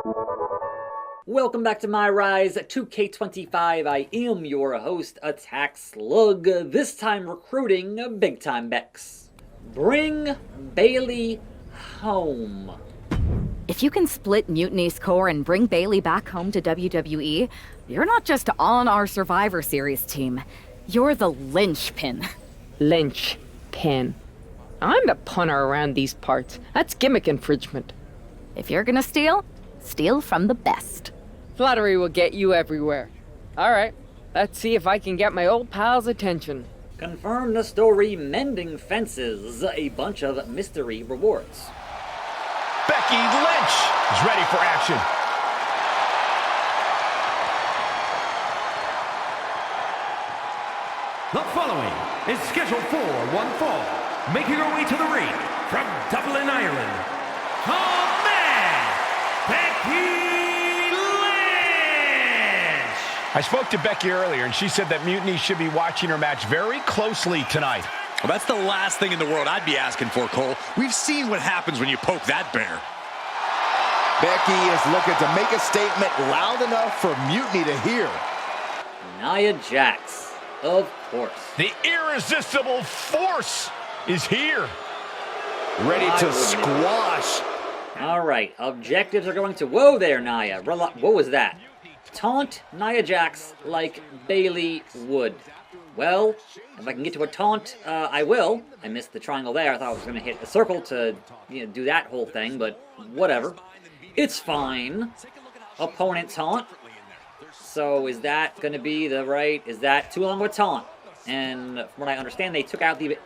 Welcome back to MyRise 2K25. I am your host, attackslug. This time recruiting big time Bex. Bring Bayley home. If you can split Mutiny's core and bring Bayley back home to WWE, you're not just on our Survivor Series team. You're the linchpin. Linchpin. I'm the punter around these parts. That's gimmick infringement. If you're gonna steal, steal from the best. Flattery will get you everywhere. Alright, let's see if I can get my old pal's attention. Confirm the story Mending Fences. A bunch of mystery rewards. Becky Lynch is ready for action. The following is scheduled for one fall. Making her way to the ring from Dublin, Ireland, the man, Becky Lynch! I spoke to Becky earlier, and she said that Mutiny should be watching her match very closely tonight. Well, that's the last thing in the world I'd be asking for, Cole. We've seen what happens when you poke that bear. Becky is looking to make a statement loud enough for Mutiny to hear. Nia Jax, of course. The irresistible force is here. Ready to squash. All right, objectives are going to... Whoa there, Nia. What was that? Taunt Nia Jax like Bayley would. Well, if I can get to a taunt, I will. I missed the triangle there. I thought I was going to hit a circle to do that whole thing, but whatever. It's fine. Opponent taunt. So is that going to be the right... Is that too long of a taunt? And from what I understand, they took out the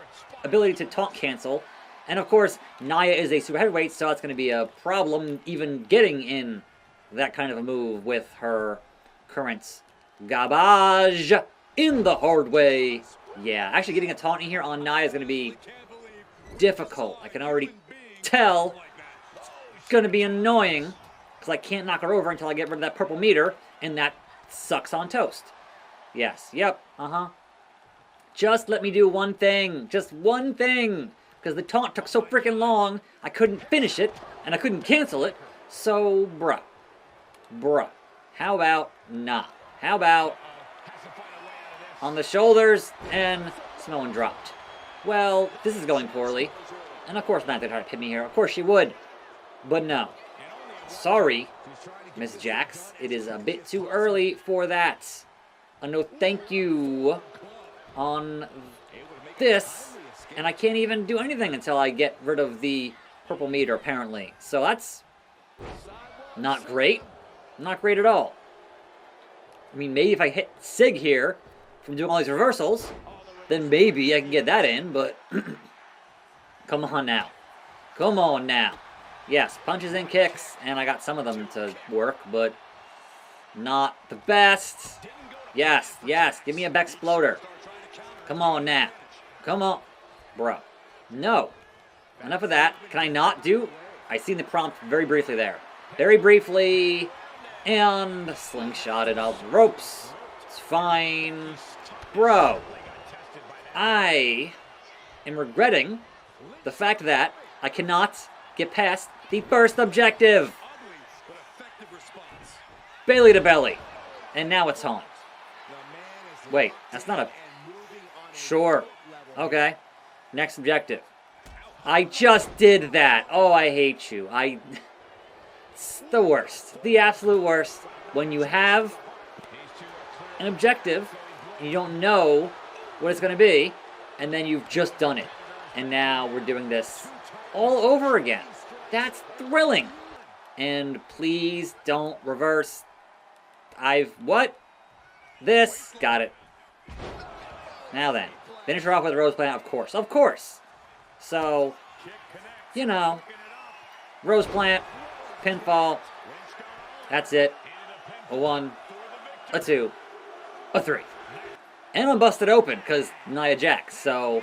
ability to taunt cancel. And of course, Nia is a super heavyweight, so it's going to be a problem even getting in that kind of a move with her current garbage in the hard way. Yeah, actually getting a taunt in here on Nia is going to be difficult. I can already tell. It's going to be annoying because I can't knock her over until I get rid of that purple meter, and that sucks on toast. Yes, yep, Just let me do one thing. Just one thing. Because the taunt took so freaking long, I couldn't finish it, and I couldn't cancel it. So, bruh. How about not? How about on the shoulders, and Samoan dropped. Well, this is going poorly. And of course not to try to pin me here. Of course she would. But no. Sorry, Miss Jax. It is a bit too early for that. A no thank you on this. And I can't even do anything until I get rid of the purple meter, apparently. So that's not great. Not great at all. I mean, maybe if I hit Sig here from doing all these reversals, then maybe I can get that in, but come on now. Come on now. Yes, punches and kicks, and I got some of them to work, but not the best. Yes, give me a Bexploder. Come on now. Come on. Bro. No. Enough of that. Can I not do? I seen the prompt very briefly there. Very briefly. And slingshotted out the ropes. It's fine. Bro. I am regretting the fact that I cannot get past the first objective. Bayley to belly. And now it's on. Wait, that's not a... Sure. Okay. Next objective. I just did that. Oh, I hate you. It's the worst. The absolute worst. When you have an objective, and you don't know what it's going to be, and then you've just done it. And now we're doing this all over again. That's thrilling. And please don't reverse. What? This. Got it. Now then. Finish her off with a Rose Plant, of course. Of course. So, Rose Plant, pinfall. That's it. A 1, a 2, a 3. And I'm busted open because Nia Jax, so...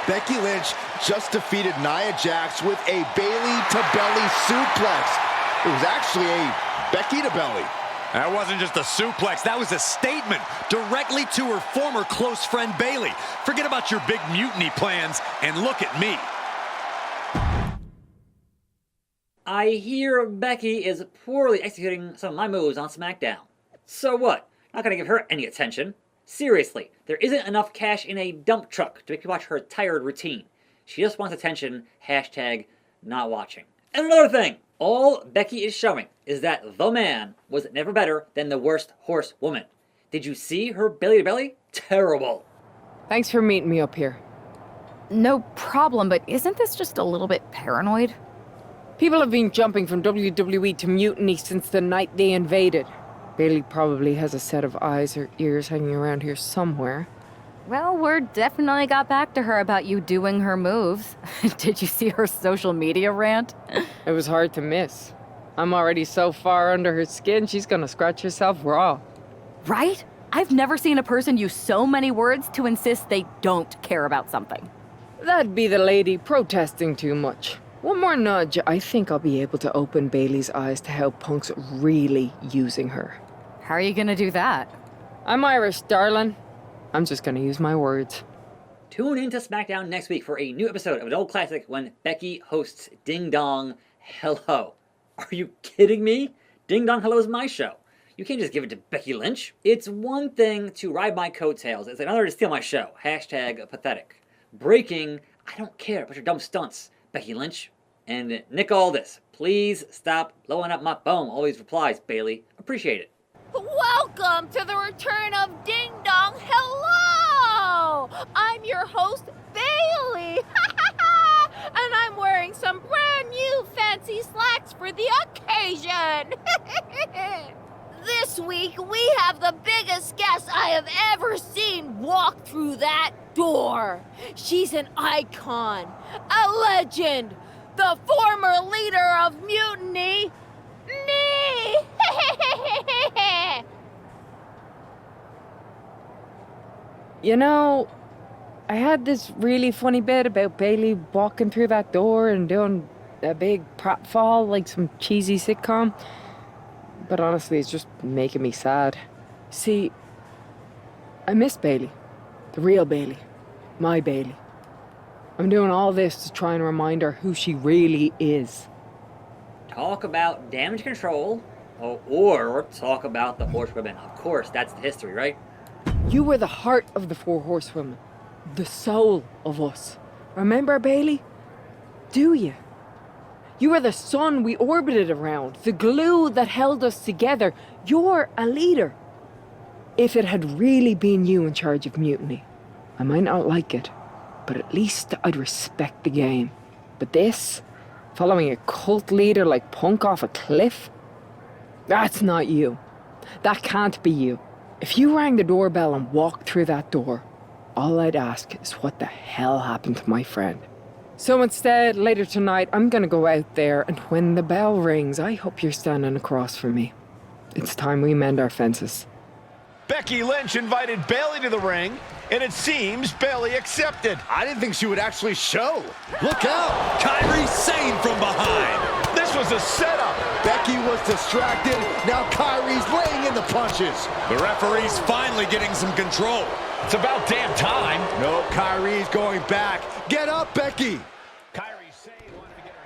Becky Lynch just defeated Nia Jax with a Bayley-to-belly suplex. It was actually a Becky-to-belly. That wasn't just a suplex, that was a statement directly to her former close friend Bayley. Forget about your big mutiny plans and look at me. I hear Becky is poorly executing some of my moves on SmackDown. So what? Not gonna give her any attention. Seriously, there isn't enough cash in a dump truck to make you watch her tired routine. She just wants attention, hashtag not watching. And another thing, all Becky is showing is that the man was never better than the worst horsewoman. Did you see her belly to belly? Terrible. Thanks for meeting me up here. No problem, but isn't this just a little bit paranoid? People have been jumping from WWE to Mutiny since the night they invaded. Bailey probably has a set of eyes or ears hanging around here somewhere. Well, word definitely got back to her about you doing her moves. Did you see her social media rant? It was hard to miss. I'm already so far under her skin, she's gonna scratch herself raw. Right? I've never seen a person use so many words to insist they don't care about something. That'd be the lady protesting too much. One more nudge, I think I'll be able to open Bailey's eyes to how Punk's really using her. How are you gonna do that? I'm Irish, darling. I'm just gonna use my words. Tune in to SmackDown next week for a new episode of an old classic when Becky hosts Ding Dong Hello. Are you kidding me? Ding Dong Hello is my show. You can't just give it to Becky Lynch. It's one thing to ride my coattails. It's another to steal my show. Hashtag pathetic. Breaking, I don't care about your dumb stunts, Becky Lynch. And Nick Aldis, please stop blowing up my phone. Always replies, Bailey. Appreciate it. Welcome to the return of Ding Dong Hello! I'm your host, Bailey! And I'm wearing some brand new fancy slacks for the occasion! This week, we have the biggest guest I have ever seen walk through that door. She's an icon, a legend, the former leader of Mutiny, me! You know, I had this really funny bit about Bailey walking through that door and doing a big pratfall like some cheesy sitcom. But honestly, it's just making me sad. See, I miss Bailey. The real Bailey. My Bailey. I'm doing all this to try and remind her who she really is. Talk about damage control, or talk about the horsewomen. Of course, that's the history, right? You were the heart of the four horsewomen. The soul of us. Remember, Bailey? Do you? You were the sun we orbited around, the glue that held us together. You're a leader. If it had really been you in charge of Mutiny, I might not like it, but at least I'd respect the game. But this, following a cult leader like Punk off a cliff, that's not you. That can't be you. If you rang the doorbell and walked through that door, all I'd ask is what the hell happened to my friend. So instead, later tonight, I'm gonna go out there, and when the bell rings, I hope you're standing across from me. It's time we mend our fences. Becky Lynch invited Bailey to the ring, and it seems Bailey accepted. I didn't think she would actually show. Look out! Kyrie Sane from behind. This was a setup. Becky was distracted. Now Kyrie's laying in the punches. The referee's finally getting some control. It's about damn time. No, Kyrie's going back. Get up, Becky.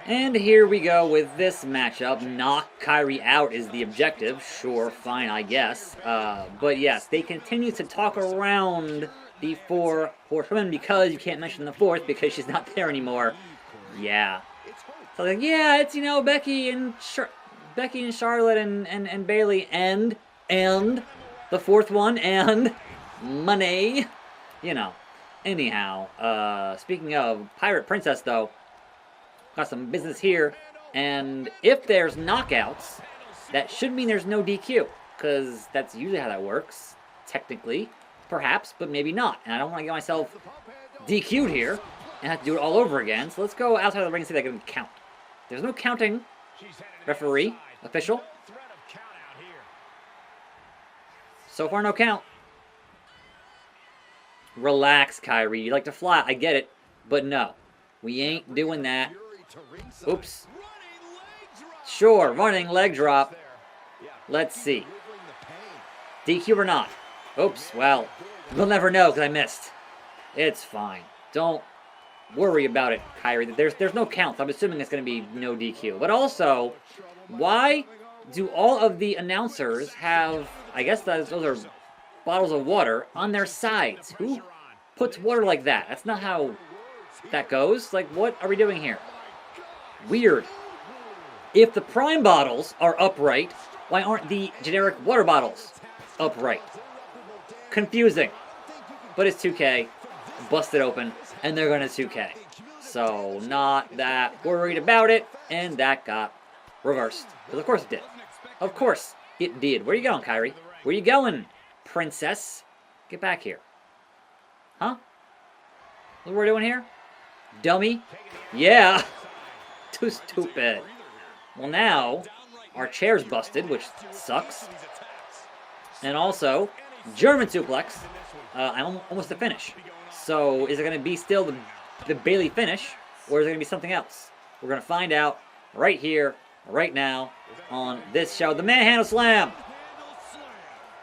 And here we go with this matchup. Knock Kyrie out is the objective. Sure, fine, I guess. But yes, they continue to talk around the four horsewomen because you can't mention the fourth because she's not there anymore. Yeah. So like, yeah, it's, you know, Becky and Charlotte and Bailey and the fourth one and money. You know. Anyhow, speaking of Pirate Princess though, got some business here, and if there's knockouts, that should mean there's no DQ, because that's usually how that works, technically, perhaps, but maybe not, and I don't want to get myself DQ'd here, and have to do it all over again, so let's go outside of the ring and see if I can count. There's no counting, referee, official. So far, no count. Relax, Kyrie, you like to fly, I get it, but no, we ain't doing that. Oops. Sure, running leg drop. Let's see. DQ or not? Oops, well, we'll never know because I missed. It's fine. Don't worry about it, Kyrie. There's no count. I'm assuming it's going to be no DQ. But also, why do all of the announcers have, I guess those are bottles of water, on their sides? Who puts water like that? That's not how that goes. Like, what are we doing here? Weird. If the prime bottles are upright, why aren't the generic water bottles upright? Confusing. But it's 2K. Busted open, and they're going to 2K. So, not that worried about it, and that got reversed. Because of course it did. Of course it did. Where you going, Kyrie? Where you going, princess? Get back here. Huh? What we're doing here? Dummy? Yeah. Too stupid. Well, now, our chair's busted, which sucks. And also, German suplex. I'm almost to finish. So, is it going to be still the Bayley finish, or is it going to be something else? We're going to find out right here, right now, on this show. The Manhandle Slam!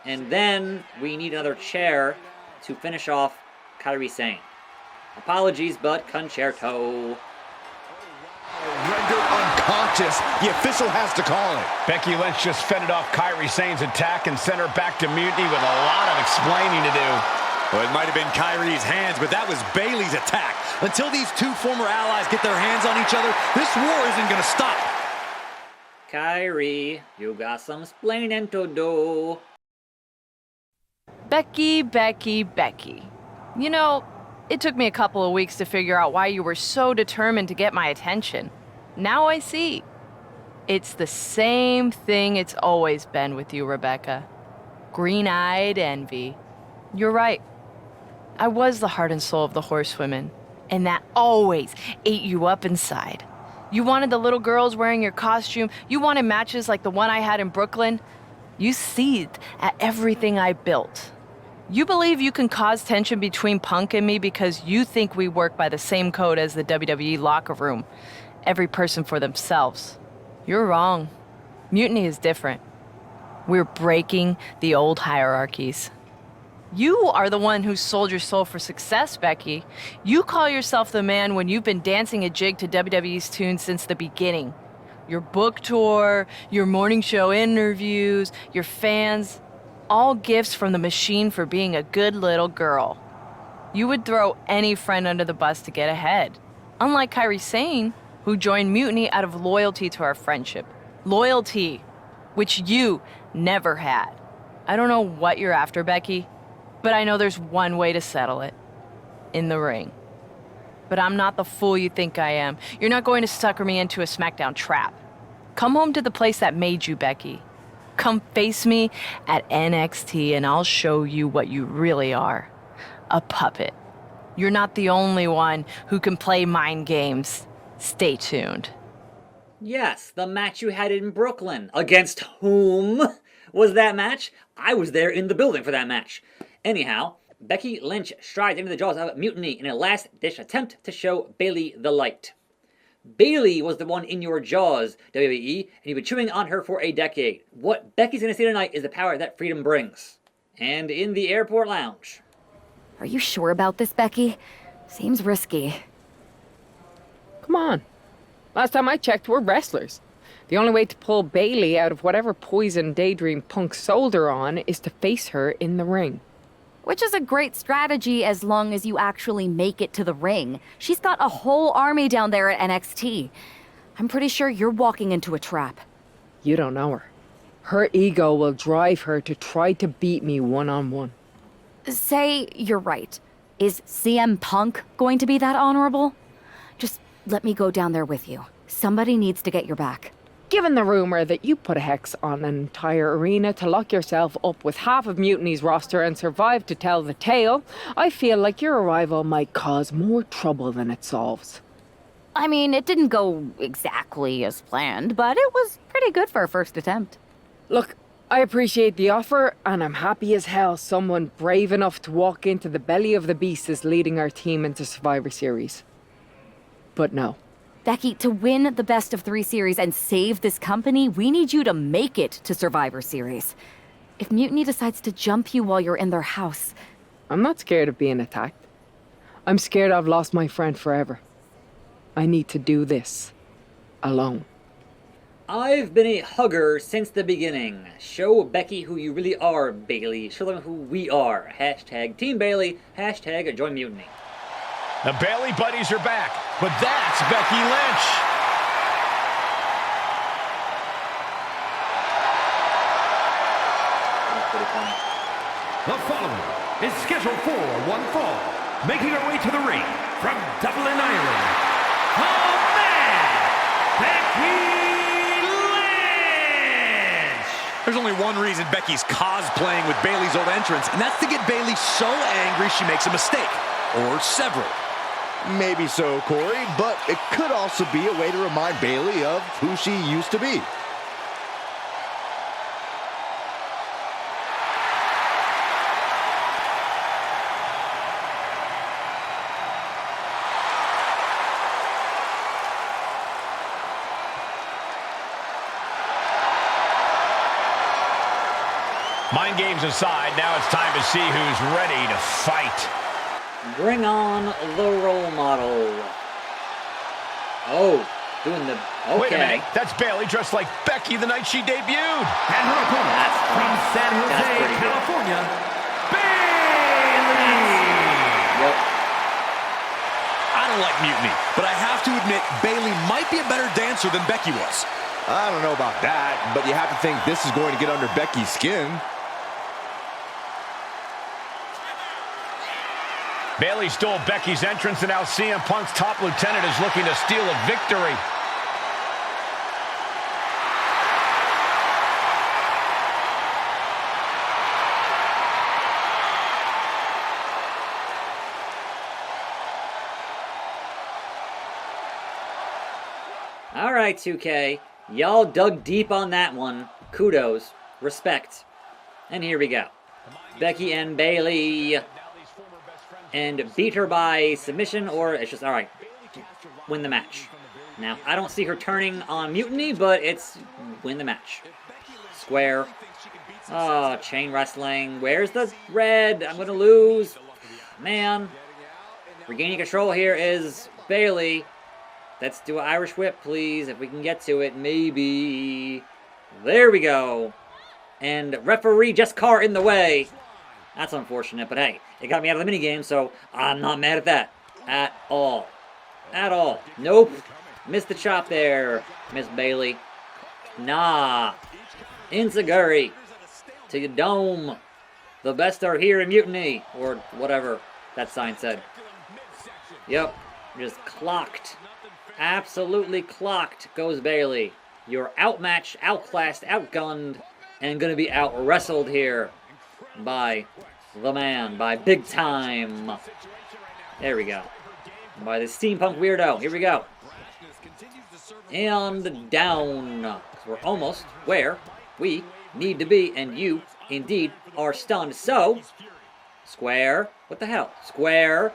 And then we need another chair to finish off Kairi Sane. Apologies, but concerto. Rendered unconscious. The official has to call it. Becky Lynch just fended off Kairi Sane's attack and sent her back to mutiny with a lot of explaining to do. Well, it might have been Kairi's hands, but that was Bayley's attack. Until these two former allies get their hands on each other, this war isn't going to stop. Kairi, you got some splaining to do. Becky, Becky, Becky. You know, it took me a couple of weeks to figure out why you were so determined to get my attention. Now I see. It's the same thing it's always been with you, Rebecca. Green-eyed envy. You're right. I was the heart and soul of the Horsewomen, and that always ate you up inside. You wanted the little girls wearing your costume. You wanted matches like the one I had in Brooklyn. You seethed at everything I built. You believe you can cause tension between Punk and me because you think we work by the same code as the WWE locker room. Every person for themselves. You're wrong. Mutiny is different. We're breaking the old hierarchies. You are the one who sold your soul for success, Becky. You call yourself the man when you've been dancing a jig to WWE's tune since the beginning. Your book tour, your morning show interviews, your fans, all gifts from the machine for being a good little girl. You would throw any friend under the bus to get ahead. Unlike Kairi Sane, who joined Mutiny out of loyalty to our friendship. Loyalty, which you never had. I don't know what you're after, Becky. But I know there's one way to settle it. In the ring. But I'm not the fool you think I am. You're not going to sucker me into a SmackDown trap. Come home to the place that made you, Becky. Come face me at NXT and I'll show you what you really are. A puppet. You're not the only one who can play mind games. Stay tuned. Yes, the match you had in Brooklyn. Against whom was that match? I was there in the building for that match. Anyhow, Becky Lynch strides into the jaws of Mutiny in a last-ditch attempt to show Bayley the light. Bayley was the one in your jaws, WWE, and you've been chewing on her for a decade. What Becky's going to see tonight is the power that freedom brings. And in the airport lounge. Are you sure about this, Becky? Seems risky. Come on. Last time I checked, we're wrestlers. The only way to pull Bayley out of whatever poison daydream Punk sold her on is to face her in the ring. Which is a great strategy as long as you actually make it to the ring. She's got a whole army down there at NXT. I'm pretty sure you're walking into a trap. You don't know her. Her ego will drive her to try to beat me one-on-one. Say you're right. Is CM Punk going to be that honorable? Just let me go down there with you. Somebody needs to get your back. Given the rumor that you put a hex on an entire arena to lock yourself up with half of Mutiny's roster and survive to tell the tale, I feel like your arrival might cause more trouble than it solves. I mean, it didn't go exactly as planned, but it was pretty good for a first attempt. Look, I appreciate the offer, and I'm happy as hell someone brave enough to walk into the belly of the beast is leading our team into Survivor Series. But no. Becky, to win the best of 3 series and save this company, we need you to make it to Survivor Series. If Mutiny decides to jump you while you're in their house... I'm not scared of being attacked. I'm scared I've lost my friend forever. I need to do this alone. I've been a hugger since the beginning. Show Becky who you really are, Bailey. Show them who we are. Hashtag Team Bailey. Hashtag Join Mutiny. The Bailey buddies are back, but that's Becky Lynch. That's pretty funny. The following is scheduled for one fall. Making her way to the ring from Dublin, Ireland, the man, Becky Lynch! There's only one reason Becky's cosplaying with Bailey's old entrance, and that's to get Bailey so angry she makes a mistake. Or several. Maybe so, Corey, but it could also be a way to remind Bailey of who she used to be. Mind games aside, now it's time to see who's ready to fight. Bring on the role model. Oh, doing the... Okay. Wait a minute, that's Bailey dressed like Becky the night she debuted. And her opponent That's from fine. San That's Jose, pretty good. California, Bailey! Yep. I don't like mutiny, but I have to admit Bailey might be a better dancer than Becky was. I don't know about that, but you have to think this is going to get under Becky's skin. Bailey stole Becky's entrance, and now CM Punk's top lieutenant is looking to steal a victory. All right, 2K. Y'all dug deep on that one. Kudos. Respect. And here we go. Becky and Bailey. And beat her by submission, or it's just, all right, win the match. Now, I don't see her turning on Mutiny, but it's win the match. Square. Oh, chain wrestling. Where's the red? I'm going to lose. Man. Regaining control here is Bailey. Let's do an Irish whip, please, if we can get to it. Maybe. There we go. And referee Jess Carr in the way. That's unfortunate, but hey, it got me out of the minigame, so I'm not mad at that. At all. At all. Nope. Missed the chop there, Miss Bailey. Nah. Insiguri. To your dome. The best are here in Mutiny. Or whatever that sign said. Yep. Just clocked. Absolutely clocked goes Bailey. You're outmatched, outclassed, outgunned, and gonna be out-wrestled here by the man, by Big Time. There we go. By the steampunk weirdo. Here we go. And down. 'Cause we're almost where we need to be, and you, indeed, are stunned. So, square. What the hell? Square.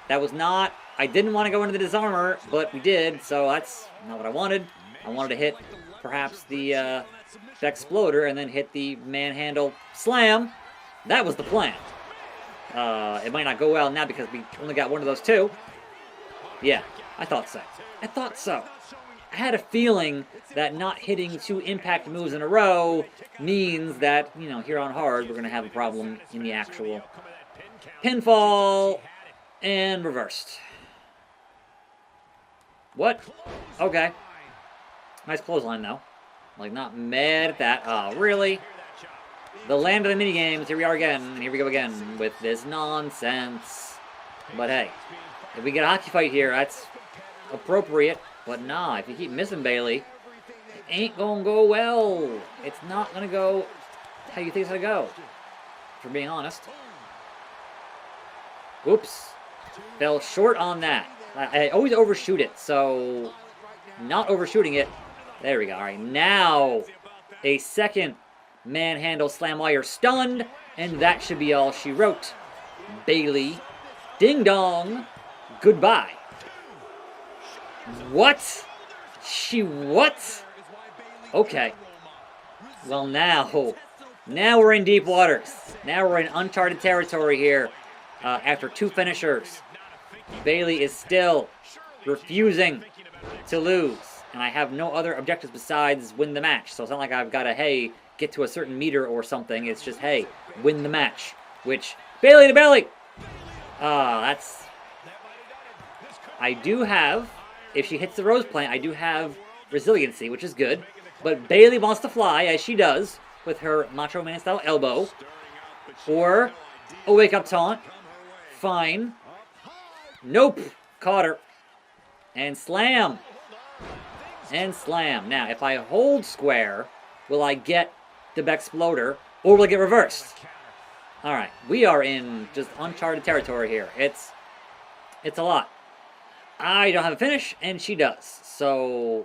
That was not... I didn't want to go into the disarmor, but we did, so that's not what I wanted. I wanted to hit, perhaps, the exploder and then hit the manhandle slam. That was the plan. It might not go well now because we only got one of those two. Yeah, I thought so. I thought so. I had a feeling that not hitting 2 impact moves in a row means that, you know, here on hard, we're going to have a problem in the actual pinfall and reversed. What? Okay. Nice clothesline, though. Like, not mad at that. Oh, really? The land of the minigames. Here we are again. And here we go again with this nonsense. But hey, if we get a hockey fight here, that's appropriate. But nah, if you keep missing Bailey, it ain't gonna go well. It's not gonna go how you think it's gonna go. For being honest. Oops. Fell short on that. I always overshoot it, so not overshooting it. There we go. All right, now a second manhandle slam while you're stunned, and that should be all she wrote. Bailey, ding dong, goodbye. What? She what? Okay. Well, now we're in deep waters. Now we're in uncharted territory here. After 2 finishers, Bayley is still refusing to lose. And I have no other objectives besides win the match. So it's not like I've got to, hey, get to a certain meter or something. It's just, hey, win the match. Which, Bayley to belly! That's... I do have, if she hits the Rose Plant, I do have resiliency, which is good. But Bayley wants to fly, as she does, with her Macho Man style elbow. Or a wake up taunt. Fine. Nope. Caught her. And slam. And slam. Now, if I hold square, will I get the Bexploder, or will it get reversed? Alright, we are in just uncharted territory here. It's a lot. I don't have a finish, and she does. So,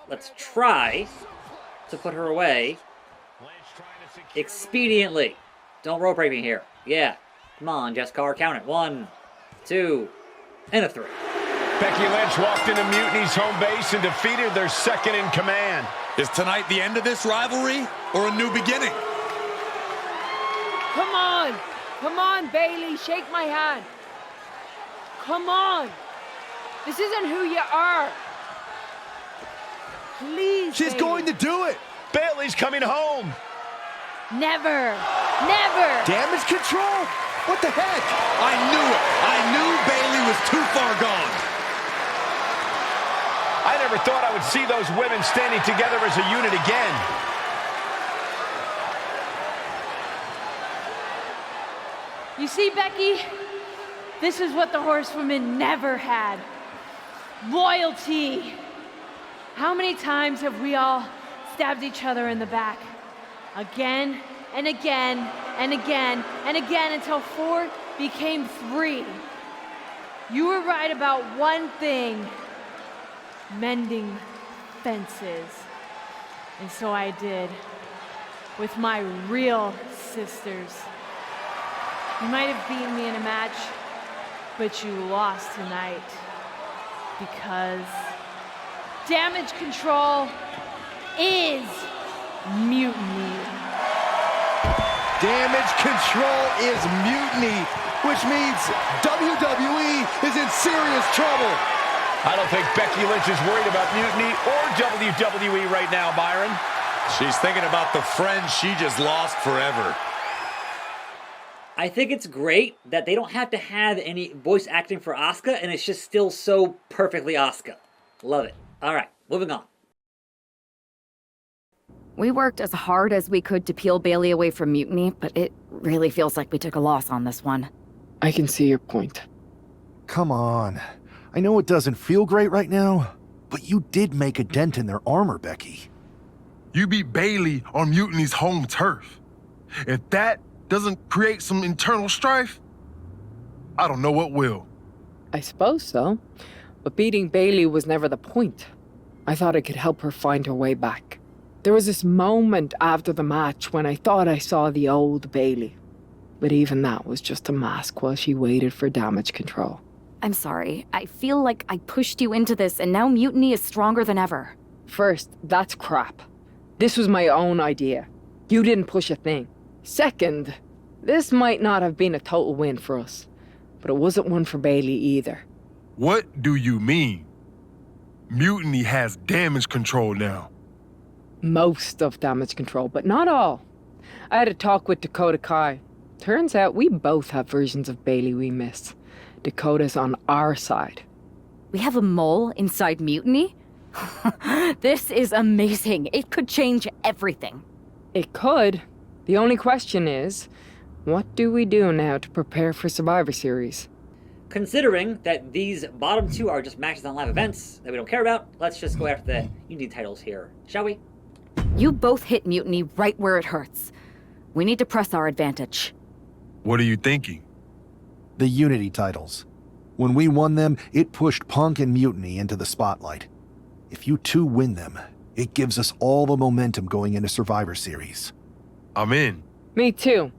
let's try to put her away expediently. Don't rope break me here. Yeah. Come on, Jessica, count it. 1, 2, and a 3. Becky Lynch walked into Mutiny's home base and defeated their second in command. Is tonight the end of this rivalry or a new beginning? Come on! Come on, Bayley, shake my hand. Come on! This isn't who you are. Please, She's Bayley. going to do it. Bayley's coming home. Never. Never. Damage control? What the heck? I knew it. I knew Bayley was too far gone. I never thought I would see those women standing together as a unit again. You see, Becky? This is what the horsewomen never had. Loyalty. How many times have we all stabbed each other in the back? Again and again and again and again until 4 became 3. You were right about one thing. Mending fences. And so I did. With my real sisters. You might have beaten me in a match, but you lost tonight. Because damage control is mutiny. Damage control is mutiny, which means WWE is in serious trouble. I don't think Becky Lynch is worried about mutiny or WWE right now, Byron. She's thinking about the friend she just lost forever. I think it's great that they don't have to have any voice acting for Asuka, and it's just still so perfectly Asuka. Love it. Alright, moving on. We worked as hard as we could to peel Bayley away from Mutiny, but it really feels like we took a loss on this one. I can see your point. Come on. I know it doesn't feel great right now, but you did make a dent in their armor, Becky. You beat Bayley on Mutiny's home turf. If that doesn't create some internal strife, I don't know what will. I suppose so. But beating Bayley was never the point. I thought I could help her find her way back. There was this moment after the match when I thought I saw the old Bayley. But even that was just a mask while she waited for damage control. I'm sorry. I feel like I pushed you into this, and now Mutiny is stronger than ever. First, that's crap. This was my own idea. You didn't push a thing. Second, this might not have been a total win for us, but it wasn't one for Bayley either. What do you mean? Mutiny has damage control now. Most of damage control, but not all. I had a talk with Dakota Kai. Turns out we both have versions of Bayley we miss. Dakota's on our side. We have a mole inside Mutiny? This is amazing. It could change everything. It could. The only question is, what do we do now to prepare for Survivor Series? Considering that these bottom 2 are just matches on live events that we don't care about, let's just go after the Unity titles here, shall we? You both hit Mutiny right where it hurts. We need to press our advantage. What are you thinking? The Unity titles. When we won them, it pushed Punk and Mutiny into the spotlight. If you two win them, it gives us all the momentum going into Survivor Series. I'm in. Me too.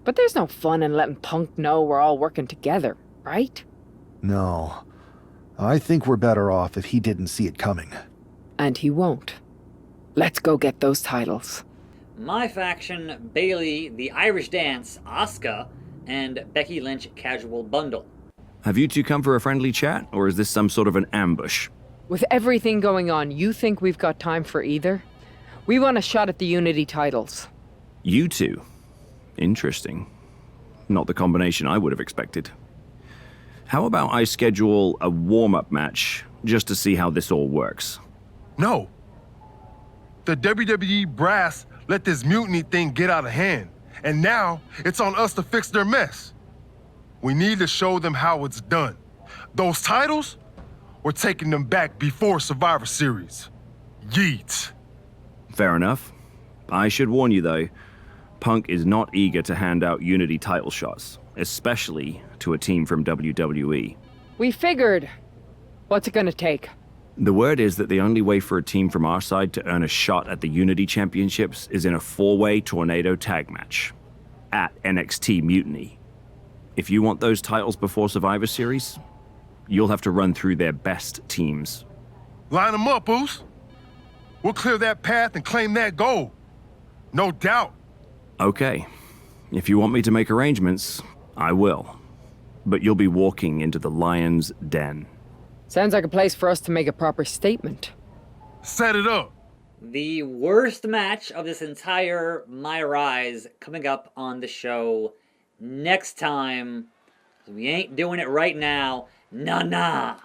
But there's no fun in letting Punk know we're all working together, right? No. I think we're better off if he didn't see it coming. And he won't. Let's go get those titles. My faction, Bayley, the Irish Dance, Asuka, and Becky Lynch casual bundle. Have you two come for a friendly chat, or is this some sort of an ambush? With everything going on, you think we've got time for either? We want a shot at the Unity titles. You two? Interesting. Not the combination I would have expected. How about I schedule a warm-up match just to see how this all works? No. The WWE brass let this mutiny thing get out of hand, and now it's on us to fix their mess. We need to show them how it's done. Those titles, we're taking them back before Survivor Series. Yeet. Fair enough. I should warn you, though, Punk is not eager to hand out Unity title shots, especially to a team from WWE. We figured. What's it gonna take? The word is that the only way for a team from our side to earn a shot at the Unity Championships is in a 4-way tornado tag match at NXT Mutiny. If you want those titles before Survivor Series, you'll have to run through their best teams. Line them up, Oos. We'll clear that path and claim that gold. No doubt. Okay. If you want me to make arrangements, I will. But you'll be walking into the Lion's Den. Sounds like a place for us to make a proper statement. Set it up. The worst match of this entire MyRise coming up on the show next time. We ain't doing it right now. Nah.